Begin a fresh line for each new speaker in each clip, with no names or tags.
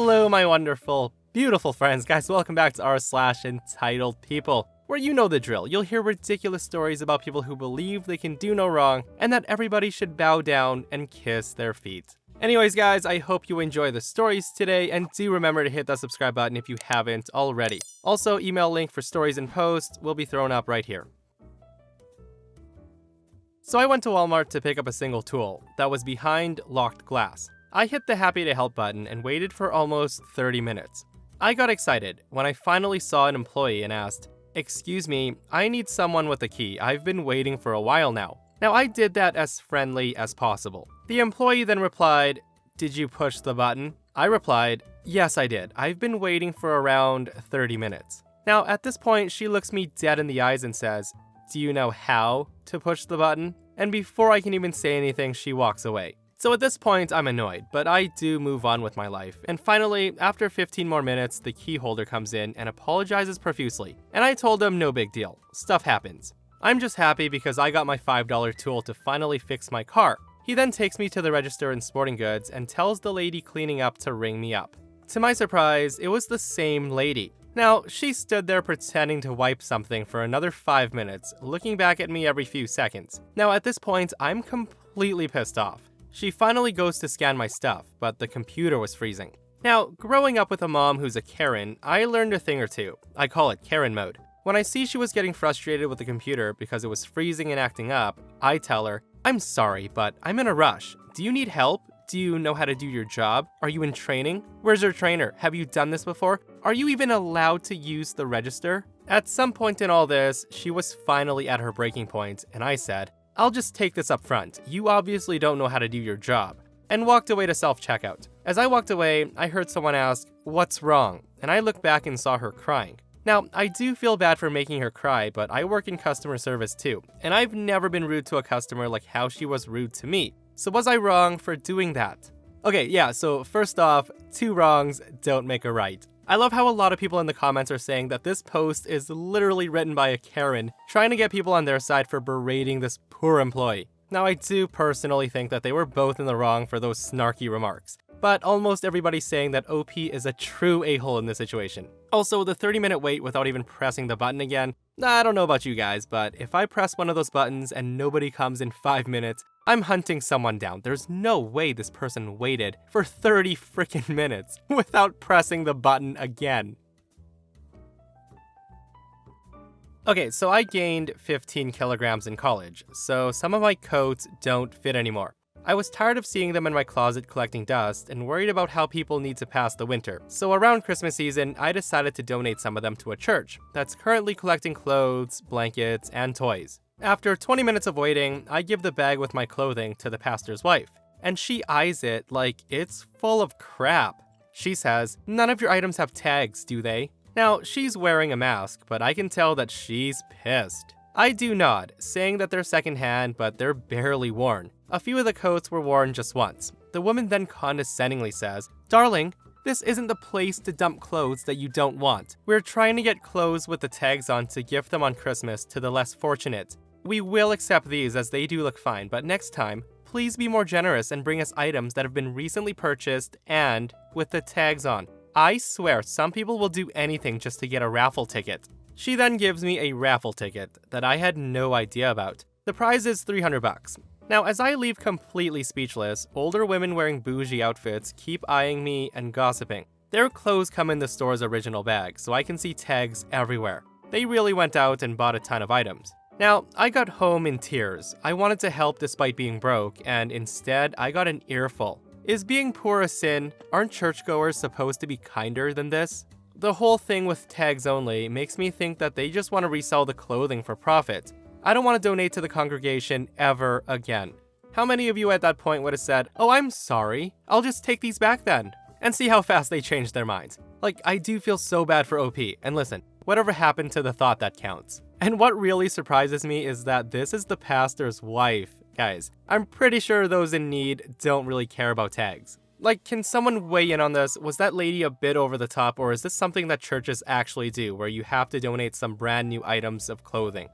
Hello, my wonderful, beautiful friends. Guys, welcome back to r/EntitledPeople, where you know the drill. You'll hear ridiculous stories about people who believe they can do no wrong and that everybody should bow down and kiss their feet. Anyways, guys, I hope you enjoy the stories today, and do remember to hit that subscribe button if you haven't already. Also, email link for stories and posts will be thrown up right here. So I went to Walmart to pick up a single tool that was behind locked glass. I hit the happy to help button and waited for almost 30 minutes. I got excited when I finally saw an employee and asked, "Excuse me, I need someone with a key. I've been waiting for a while now." Now I did that as friendly as possible. The employee then replied, "Did you push the button?" I replied, "Yes, I did. I've been waiting for around 30 minutes. Now at this point, she looks me dead in the eyes and says, "Do you know how to push the button?" And before I can even say anything, she walks away. So at this point, I'm annoyed, but I do move on with my life. And finally, after 15 more minutes, the key holder comes in and apologizes profusely. And I told him no big deal. Stuff happens. I'm just happy because I got my $5 tool to finally fix my car. He then takes me to the register in sporting goods and tells the lady cleaning up to ring me up. To my surprise, it was the same lady. Now, she stood there pretending to wipe something for another 5 minutes, looking back at me every few seconds. Now, at this point, I'm completely pissed off. She finally goes to scan my stuff, but the computer was freezing. Now, growing up with a mom who's a Karen, I learned a thing or two. I call it Karen mode. When I see she was getting frustrated with the computer because it was freezing and acting up, I tell her, "I'm sorry, but I'm in a rush. Do you need help? Do you know how to do your job? Are you in training? Where's your trainer? Have you done this before? Are you even allowed to use the register?" At some point in all this, she was finally at her breaking point, and I said, "I'll just take this up front. You obviously don't know how to do your job," and walked away to self-checkout. As I walked away, I heard someone ask, "What's wrong?" And I looked back and saw her crying. Now, I do feel bad for making her cry, but I work in customer service too, and I've never been rude to a customer like how she was rude to me. So was I wrong for doing that? Okay, yeah, so first off, 2 wrongs don't make a right. I love how a lot of people in the comments are saying that this post is literally written by a Karen, trying to get people on their side for berating this poor employee. Now, I do personally think that they were both in the wrong for those snarky remarks, but almost everybody's saying that OP is a true a-hole in this situation. Also, the 30-minute wait without even pressing the button again, I don't know about you guys, but if I press one of those buttons and nobody comes in 5 minutes, I'm hunting someone down. There's no way this person waited for 30 freaking minutes without pressing the button again. Okay, so I gained 15 kilograms in college, so some of my coats don't fit anymore. I was tired of seeing them in my closet collecting dust and worried about how people need to pass the winter. So around Christmas season, I decided to donate some of them to a church that's currently collecting clothes, blankets, and toys. After 20 minutes of waiting, I give the bag with my clothing to the pastor's wife, and she eyes it like it's full of crap. She says, "None of your items have tags, do they?" Now, she's wearing a mask, but I can tell that she's pissed. I do nod, saying that they're secondhand, but they're barely worn. A few of the coats were worn just once. The woman then condescendingly says, "Darling, this isn't the place to dump clothes that you don't want. We're trying to get clothes with the tags on to gift them on Christmas to the less fortunate. We will accept these as they do look fine, but next time, please be more generous and bring us items that have been recently purchased and with the tags on. I swear some people will do anything just to get a raffle ticket." She then gives me a raffle ticket that I had no idea about. The prize is $300. Now, as I leave completely speechless, older women wearing bougie outfits keep eyeing me and gossiping. Their clothes come in the store's original bag, so I can see tags everywhere. They really went out and bought a ton of items. Now, I got home in tears. I wanted to help despite being broke, and instead, I got an earful. Is being poor a sin? Aren't churchgoers supposed to be kinder than this? The whole thing with tags only makes me think that they just want to resell the clothing for profit. I don't want to donate to the congregation ever again. How many of you at that point would have said, "Oh, I'm sorry, I'll just take these back then," and see how fast they change their minds? Like, I do feel so bad for OP, and listen, whatever happened to the thought that counts? And what really surprises me is that this is the pastor's wife. Guys, I'm pretty sure those in need don't really care about tags. Like, can someone weigh in on this? Was that lady a bit over the top, or is this something that churches actually do, where you have to donate some brand new items of clothing?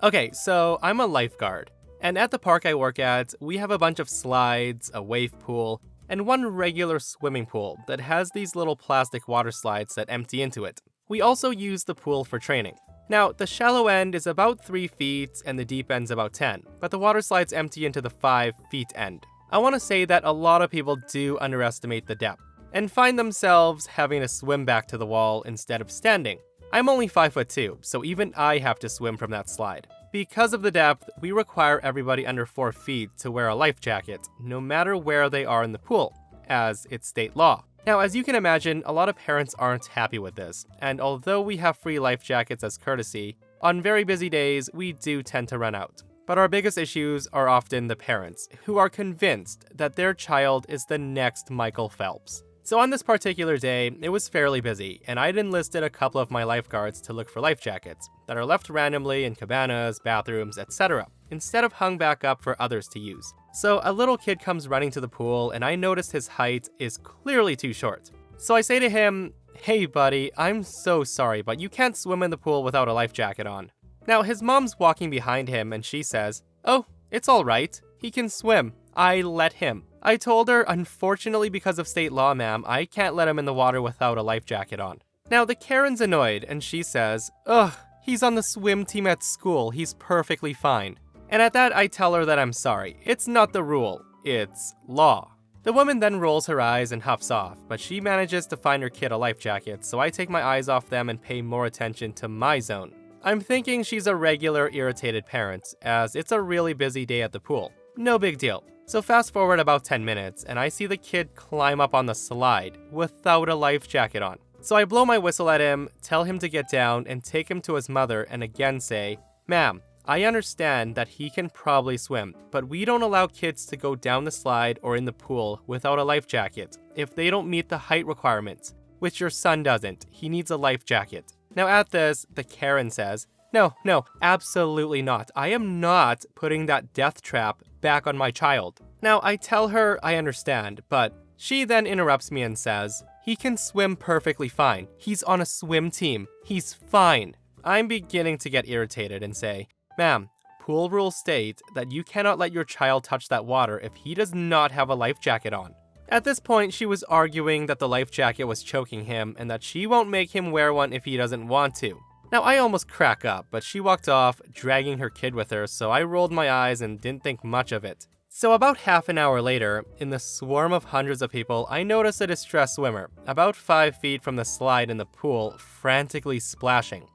Okay, so I'm a lifeguard, and at the park I work at, we have a bunch of slides, a wave pool, and one regular swimming pool that has these little plastic water slides that empty into it. We also use the pool for training. Now, the shallow end is about 3 feet and the deep end's about 10, but the water slides empty into the 5 feet end. I want to say that a lot of people do underestimate the depth and find themselves having to swim back to the wall instead of standing. I'm only 5'2", so even I have to swim from that slide. Because of the depth, we require everybody under 4 feet to wear a life jacket, no matter where they are in the pool, as it's state law. Now, as you can imagine, a lot of parents aren't happy with this, and although we have free life jackets as courtesy, on very busy days, we do tend to run out. But our biggest issues are often the parents, who are convinced that their child is the next Michael Phelps. So on this particular day, it was fairly busy, and I'd enlisted a couple of my lifeguards to look for life jackets that are left randomly in cabanas, bathrooms, etc., instead of hung back up for others to use. So a little kid comes running to the pool, and I notice his height is clearly too short. So I say to him, "Hey buddy, I'm so sorry, but you can't swim in the pool without a life jacket on." Now his mom's walking behind him, and she says, "Oh, it's alright, he can swim. I let him." I told her, "Unfortunately, because of state law, ma'am, I can't let him in the water without a life jacket on." Now the Karen's annoyed, and she says, "Ugh, he's on the swim team at school, he's perfectly fine." And at that, I tell her that I'm sorry. It's not the rule, it's law. The woman then rolls her eyes and huffs off, but she manages to find her kid a life jacket, so I take my eyes off them and pay more attention to my zone. I'm thinking she's a regular irritated parent, as it's a really busy day at the pool. No big deal. So fast forward about 10 minutes, and I see the kid climb up on the slide without a life jacket on. So I blow my whistle at him, tell him to get down, and take him to his mother and again say, "Ma'am, I understand that he can probably swim, but we don't allow kids to go down the slide or in the pool without a life jacket if they don't meet the height requirements, which your son doesn't. He needs a life jacket." Now at this, the Karen says, No, absolutely not. I am not putting that death trap back on my child." Now I tell her I understand, but she then interrupts me and says, "He can swim perfectly fine. He's on a swim team. He's fine." I'm beginning to get irritated and say, "Ma'am, pool rules state that you cannot let your child touch that water if he does not have a life jacket on." At this point, she was arguing that the life jacket was choking him and that she won't make him wear one if he doesn't want to. Now, I almost crack up, but she walked off, dragging her kid with her, so I rolled my eyes and didn't think much of it. So about half an hour later, in the swarm of hundreds of people, I notice a distressed swimmer, about 5 feet from the slide in the pool, frantically splashing.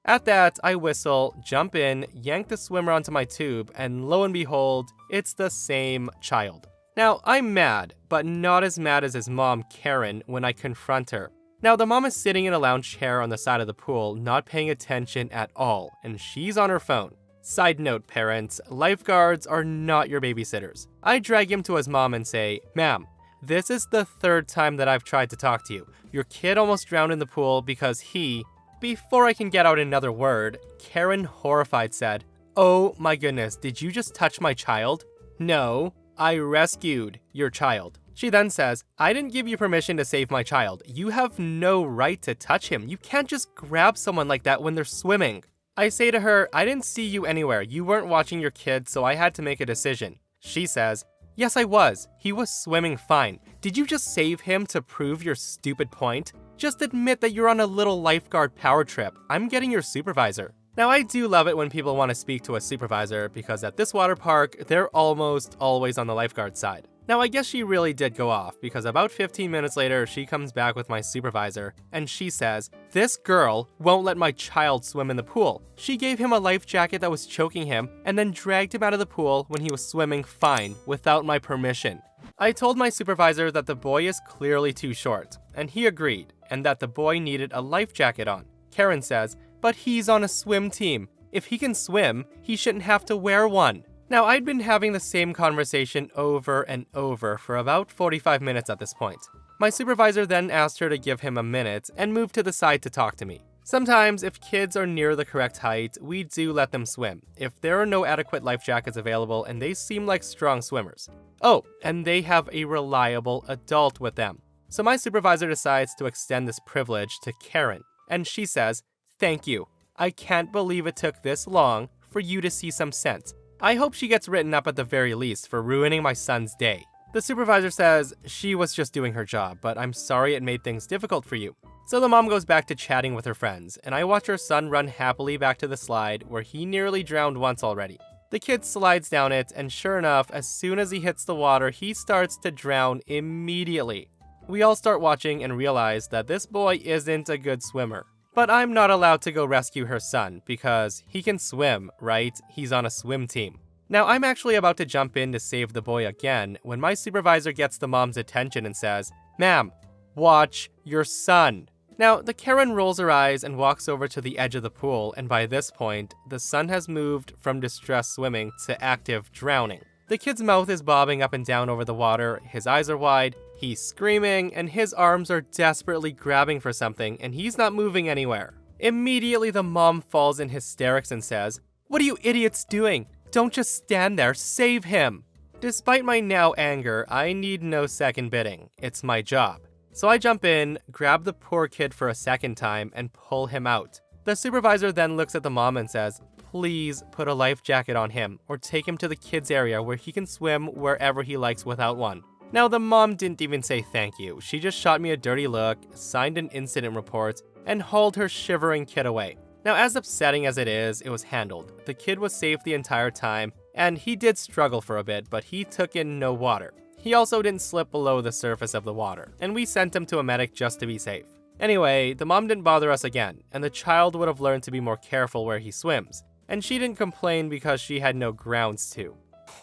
At that, I whistle, jump in, yank the swimmer onto my tube, and lo and behold, it's the same child. Now, I'm mad, but not as mad as his mom, Karen, when I confront her. Now, the mom is sitting in a lounge chair on the side of the pool, not paying attention at all, and she's on her phone. Side note, parents, lifeguards are not your babysitters. I drag him to his mom and say, "Ma'am, this is the 3rd time that I've tried to talk to you. Your kid almost drowned in the pool because he..." Before I can get out another word, Karen, horrified, said, "Oh my goodness, did you just touch my child?" "No, I rescued your child." She then says, "I didn't give you permission to save my child. You have no right to touch him. You can't just grab someone like that when they're swimming." I say to her, "I didn't see you anywhere. You weren't watching your kid, so I had to make a decision." She says, "Yes, I was. He was swimming fine. Did you just save him to prove your stupid point? Just admit that you're on a little lifeguard power trip. I'm getting your supervisor." Now, I do love it when people want to speak to a supervisor because at this water park, they're almost always on the lifeguard side. Now, I guess she really did go off because about 15 minutes later, she comes back with my supervisor and she says, "This girl won't let my child swim in the pool. She gave him a life jacket that was choking him and then dragged him out of the pool when he was swimming fine without my permission." I told my supervisor that the boy is clearly too short, and he agreed, and that the boy needed a life jacket on. Karen says, "But he's on a swim team. If he can swim, he shouldn't have to wear one." Now, I'd been having the same conversation over and over for about 45 minutes at this point. My supervisor then asked her to give him a minute and moved to the side to talk to me. Sometimes, if kids are near the correct height, we do let them swim, if there are no adequate life jackets available and they seem like strong swimmers. Oh, and they have a reliable adult with them. So my supervisor decides to extend this privilege to Karen, and she says, "Thank you. I can't believe it took this long for you to see some sense. I hope she gets written up at the very least for ruining my son's day." The supervisor says she was just doing her job, but I'm sorry it made things difficult for you. So the mom goes back to chatting with her friends, and I watch her son run happily back to the slide where he nearly drowned once already. The kid slides down it, and sure enough, as soon as he hits the water, he starts to drown immediately. We all start watching and realize that this boy isn't a good swimmer. But I'm not allowed to go rescue her son because he can swim, right? He's on a swim team. Now I'm actually about to jump in to save the boy again when my supervisor gets the mom's attention and says, "Ma'am, watch your son." Now, the Karen rolls her eyes and walks over to the edge of the pool, and by this point, the son has moved from distressed swimming to active drowning. The kid's mouth is bobbing up and down over the water, his eyes are wide, he's screaming, and his arms are desperately grabbing for something, and he's not moving anywhere. Immediately, the mom falls in hysterics and says, "What are you idiots doing? Don't just stand there, save him!" Despite my now anger, I need no second bidding. It's my job. So I jump in, grab the poor kid for a second time, and pull him out. The supervisor then looks at the mom and says, "Please put a life jacket on him, or take him to the kids area where he can swim wherever he likes without one." Now the mom didn't even say thank you. She just shot me a dirty look, signed an incident report, and hauled her shivering kid away. Now as upsetting as it was handled. The kid was safe the entire time, and he did struggle for a bit, but he took in no water. He also didn't slip below the surface of the water, and we sent him to a medic just to be safe. Anyway, the mom didn't bother us again, and the child would have learned to be more careful where he swims, and she didn't complain because she had no grounds to.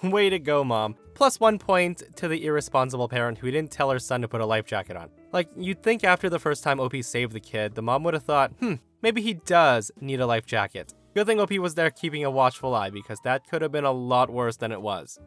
Way to go, mom. +1 point to the irresponsible parent who didn't tell her son to put a life jacket on. Like, you'd think after the first time OP saved the kid, the mom would have thought, maybe he does need a life jacket. Good thing OP was there keeping a watchful eye, because that could have been a lot worse than it was.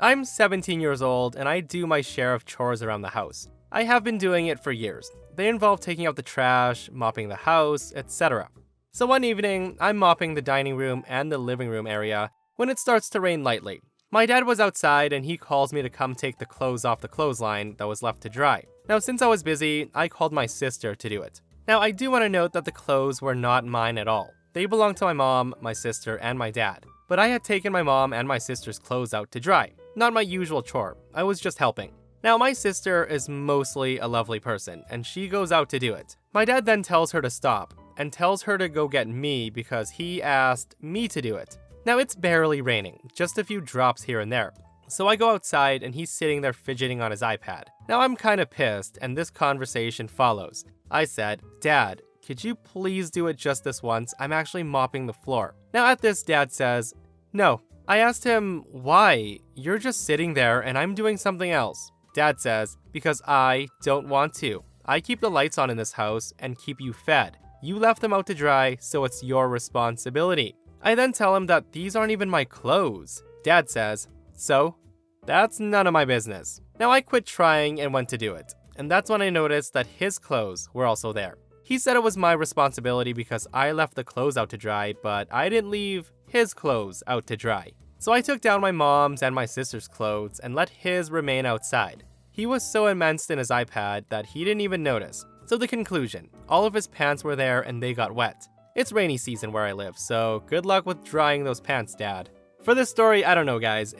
I'm 17 years old, and I do my share of chores around the house. I have been doing it for years. They involve taking out the trash, mopping the house, etc. So one evening, I'm mopping the dining room and the living room area when it starts to rain lightly. My dad was outside, and he calls me to come take the clothes off the clothesline that was left to dry. Now, since I was busy, I called my sister to do it. Now, I do want to note that the clothes were not mine at all. They belonged to my mom, my sister, and my dad. But I had taken my mom and my sister's clothes out to dry. Not my usual chore, I was just helping. Now, my sister is mostly a lovely person, and she goes out to do it. My dad then tells her to stop, and tells her to go get me because he asked me to do it. Now, it's barely raining, just a few drops here and there. So I go outside, and he's sitting there fidgeting on his iPad. Now, I'm kinda pissed, and this conversation follows. I said, "Dad, could you please do it just this once? I'm actually mopping the floor." Now, at this, Dad says, "No." I asked him, "Why? You're just sitting there and I'm doing something else." Dad says, "Because I don't want to. I keep the lights on in this house and keep you fed. You left them out to dry, so it's your responsibility." I then tell him that these aren't even my clothes. Dad says, "So? That's none of my business." Now I quit trying and went to do it. And that's when I noticed that his clothes were also there. He said it was my responsibility because I left the clothes out to dry, but I didn't leave his clothes out to dry. So I took down my mom's and my sister's clothes and let his remain outside. He was so immersed in his iPad that he didn't even notice. So the conclusion, all of his pants were there and they got wet. It's rainy season where I live, so good luck with drying those pants, Dad. For this story, I don't know guys,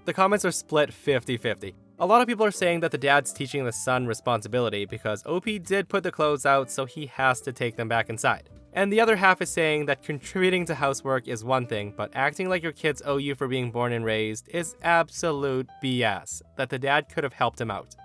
the comments are split 50-50. A lot of people are saying that the dad's teaching the son responsibility because OP did put the clothes out, so he has to take them back inside. And the other half is saying that contributing to housework is one thing, but acting like your kids owe you for being born and raised is absolute BS, that the dad could have helped him out.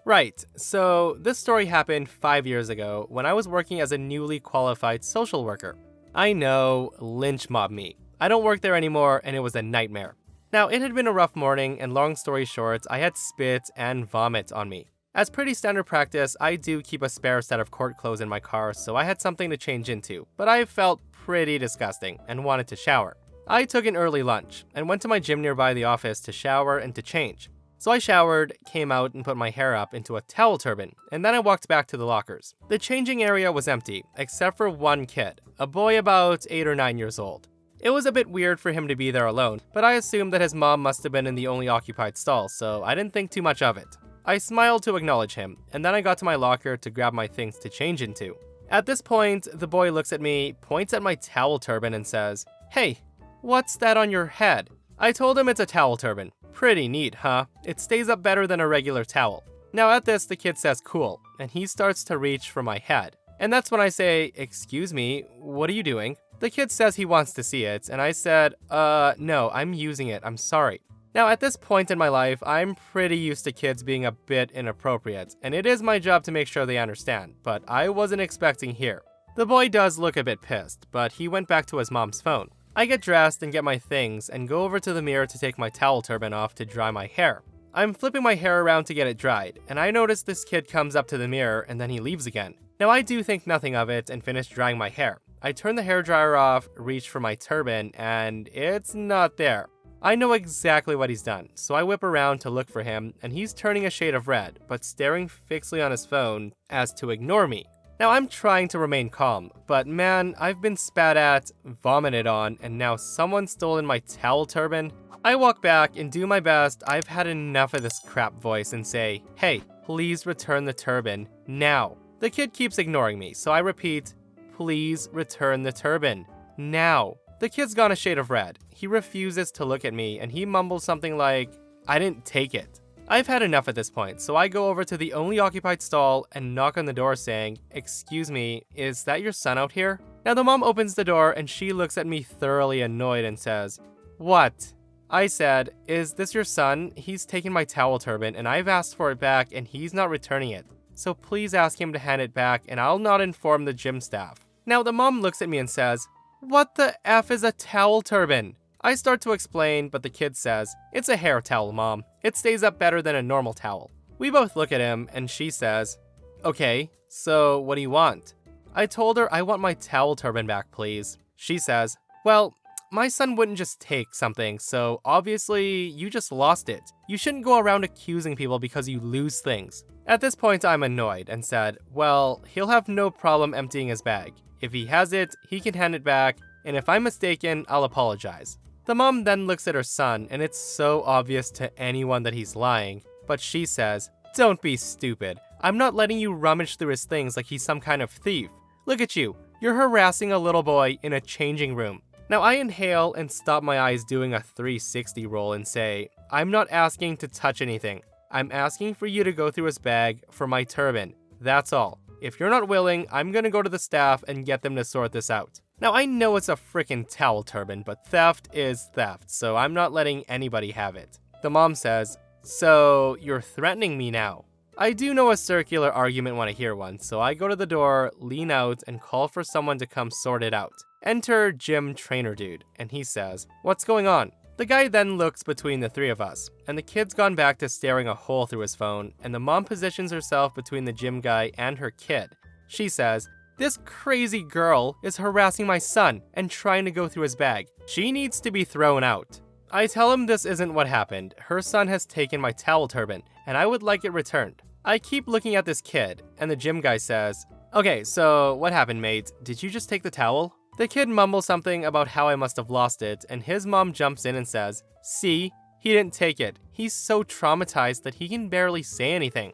Right, so this story happened 5 years ago when I was working as a newly qualified social worker. I know, lynch mob me. I don't work there anymore and it was a nightmare. Now, it had been a rough morning, and long story short, I had spit and vomit on me. As pretty standard practice, I do keep a spare set of court clothes in my car, so I had something to change into, but I felt pretty disgusting and wanted to shower. I took an early lunch and went to my gym nearby the office to shower and to change. So I showered, came out, and put my hair up into a towel turban, and then I walked back to the lockers. The changing area was empty, except for one kid, a boy about 8 or 9 years old. It was a bit weird for him to be there alone, but I assumed that his mom must have been in the only occupied stall, so I didn't think too much of it. I smiled to acknowledge him, and then I got to my locker to grab my things to change into. At this point, the boy looks at me, points at my towel turban, and says, "Hey, "What's that on your head?" I told him it's a towel turban. "Pretty neat, huh? It stays up better than a regular towel." Now at this, the kid says cool, and he starts to reach for my head. And that's when I say, "Excuse me, what are you doing?" The kid says he wants to see it, and I said, no, I'm using it, I'm sorry. Now at this point in my life, I'm pretty used to kids being a bit inappropriate, and it is my job to make sure they understand, but I wasn't expecting here. The boy does look a bit pissed, but he went back to his mom's phone. I get dressed and get my things and go over to the mirror to take my towel turban off to dry my hair. I'm flipping my hair around to get it dried, and I notice this kid comes up to the mirror and then he leaves again. Now I do think nothing of it and finish drying my hair. I turn the hairdryer off, reach for my turban, and it's not there. I know exactly what he's done, so I whip around to look for him, and he's turning a shade of red, but staring fixedly on his phone as to ignore me. Now I'm trying to remain calm, but man, I've been spat at, vomited on, and now someone's stolen my towel turban. I walk back and do my best. I've had enough of this crap voice and say, "Hey, please return the turban, now." The kid keeps ignoring me, so I repeat, "Please return the turban, now." The kid's gone a shade of red. He refuses to look at me, and he mumbles something like, "I didn't take it." I've had enough at this point, so I go over to the only occupied stall and knock on the door saying, "Excuse me, is that your son out here?" Now the mom opens the door and she looks at me thoroughly annoyed and says, "What?" I said, "Is this your son? He's taken my towel turban and I've asked for it back and he's not returning it. So please ask him to hand it back and I'll not inform the gym staff." Now the mom looks at me and says, "What the F is a towel turban?" I start to explain, but the kid says, "It's a hair towel, Mom. It stays up better than a normal towel." We both look at him, and she says, "Okay, so what do you want?" I told her I want my towel turban back, please. She says, "Well, my son wouldn't just take something, so obviously you just lost it. You shouldn't go around accusing people because you lose things." At this point, I'm annoyed and said, "Well, he'll have no problem emptying his bag. If he has it, he can hand it back, and if I'm mistaken, I'll apologize." The mom then looks at her son, and it's so obvious to anyone that he's lying, but she says, "Don't be stupid. I'm not letting you rummage through his things like he's some kind of thief. Look at you. You're harassing a little boy in a changing room." Now I inhale and stop my eyes doing a 360 roll and say, "I'm not asking to touch anything. I'm asking for you to go through his bag for my turban. That's all. If you're not willing, I'm gonna go to the staff and get them to sort this out." Now I know it's a frickin' towel turban, but theft is theft, so I'm not letting anybody have it. The mom says, "So you're threatening me now?" I do know a circular argument when I hear one, so I go to the door, lean out, and call for someone to come sort it out. Enter gym trainer dude, and he says, "What's going on?" The guy then looks between the three of us, and the kid's gone back to staring a hole through his phone, and the mom positions herself between the gym guy and her kid. She says, "This crazy girl is harassing my son and trying to go through his bag. She needs to be thrown out." I tell him this isn't what happened. Her son has taken my towel turban, and I would like it returned. I keep looking at this kid, and the gym guy says, "Okay, so what happened, mate? Did you just take the towel?" The kid mumbles something about how I must have lost it, and his mom jumps in and says, "See, he didn't take it. He's so traumatized that he can barely say anything."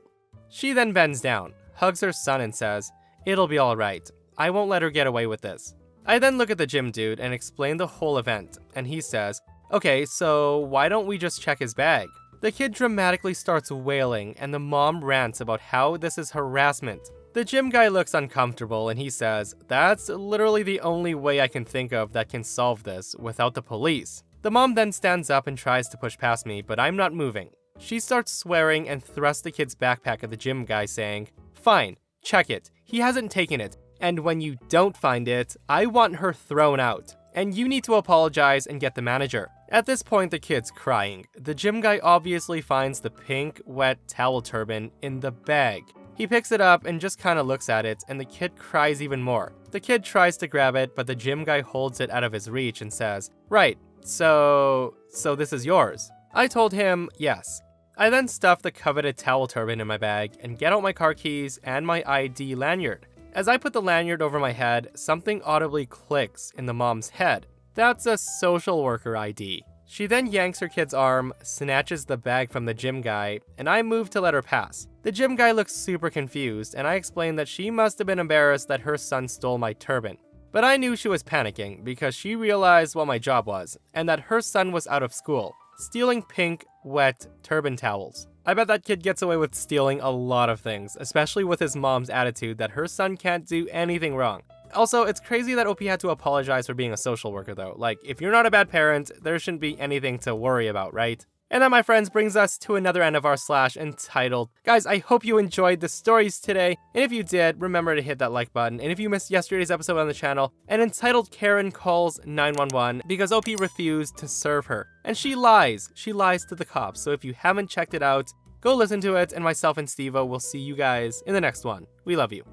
She then bends down, hugs her son, and says, "It'll be alright. I won't let her get away with this." I then look at the gym dude and explain the whole event, and he says, "Okay, so why don't we just check his bag?" The kid dramatically starts wailing, and the mom rants about how this is harassment. The gym guy looks uncomfortable, and he says, "That's literally the only way I can think of that can solve this without the police." The mom then stands up and tries to push past me, but I'm not moving. She starts swearing and thrusts the kid's backpack at the gym guy, saying, "Fine, check it. He hasn't taken it. And when you don't find it, I want her thrown out. And you need to apologize and get the manager." At this point, the kid's crying. The gym guy obviously finds the pink, wet towel turban in the bag. He picks it up and just kinda looks at it, and the kid cries even more. The kid tries to grab it, but the gym guy holds it out of his reach and says, "Right, so this is yours." I told him yes. I then stuff the coveted towel turban in my bag and get out my car keys and my ID lanyard. As I put the lanyard over my head, something audibly clicks in the mom's head. That's a social worker ID. She then yanks her kid's arm, snatches the bag from the gym guy, and I move to let her pass. The gym guy looks super confused, and I explain that she must have been embarrassed that her son stole my turban. But I knew she was panicking because she realized what my job was, and that her son was out of school, stealing pink, wet turban towels. I bet that kid gets away with stealing a lot of things, especially with his mom's attitude that her son can't do anything wrong. Also, it's crazy that OP had to apologize for being a social worker though. Like, if you're not a bad parent, there shouldn't be anything to worry about, right? And that, my friends, brings us to another end of our slash entitled. Guys, I hope you enjoyed the stories today, and if you did, remember to hit that like button. And if you missed yesterday's episode on the channel, an entitled Karen calls 911 because OP refused to serve her. And she lies to the cops, so if you haven't checked it out, go listen to it, and myself and Steve-O will see you guys in the next one. We love you.